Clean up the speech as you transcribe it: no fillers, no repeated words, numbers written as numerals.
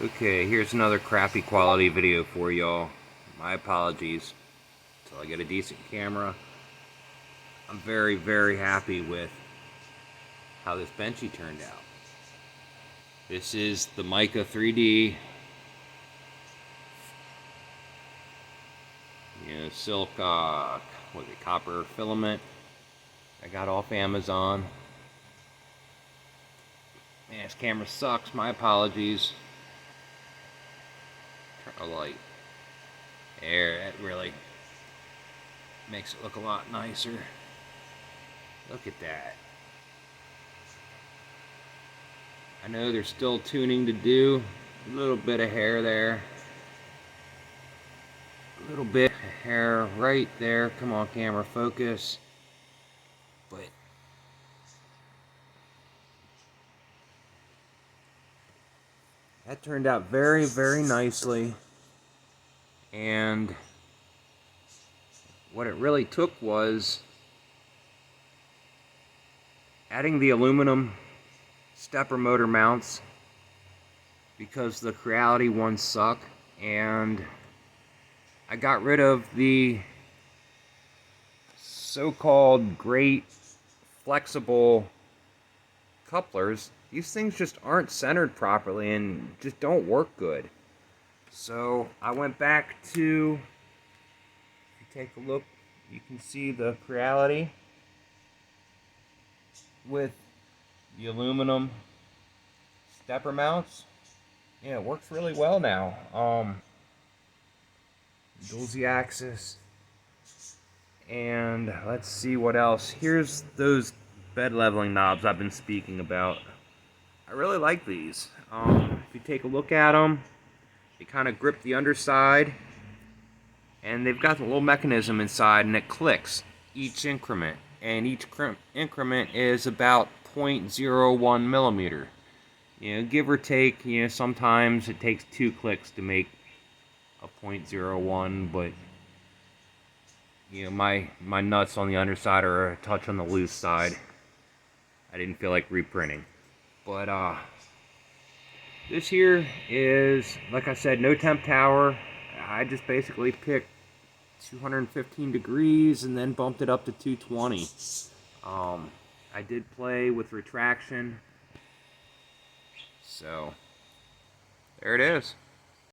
Okay, here's another crappy quality video for y'all. My apologies. Until I get a decent camera. I'm very, very happy with how this Benchy turned out. This is the MiKA3D, silk, copper filament. I got off Amazon. Man, this camera sucks. My apologies. Turn the light. There, that really makes it look a lot nicer. Look at that. I know there's still tuning to do. A little bit of hair there. A little bit of hair right there. Come on, camera, focus. But that turned out very, very nicely. And what it really took was adding the aluminum stepper motor mounts, because the Creality ones suck, and I got rid of the so-called great flexible couplers. These things just aren't centered properly and just don't work good. So I went back to, if you take a look, you can see the Creality with the aluminum stepper mounts. Yeah, it works really well now. Dual Z-axis. And let's see what else. Here's those bed leveling knobs I've been speaking about. I really like these. If you take a look at them, they kind of grip the underside, and they've got a little mechanism inside, and it clicks each increment, and each increment is about 0.01 millimeter. Give or take. Sometimes it takes 2 clicks to make a 0.01, but my nuts on the underside are a touch on the loose side. I didn't feel like reprinting. But this here is, like I said, no temp tower. I just basically picked 215 degrees and then bumped it up to 220. I did play with retraction. So there it is.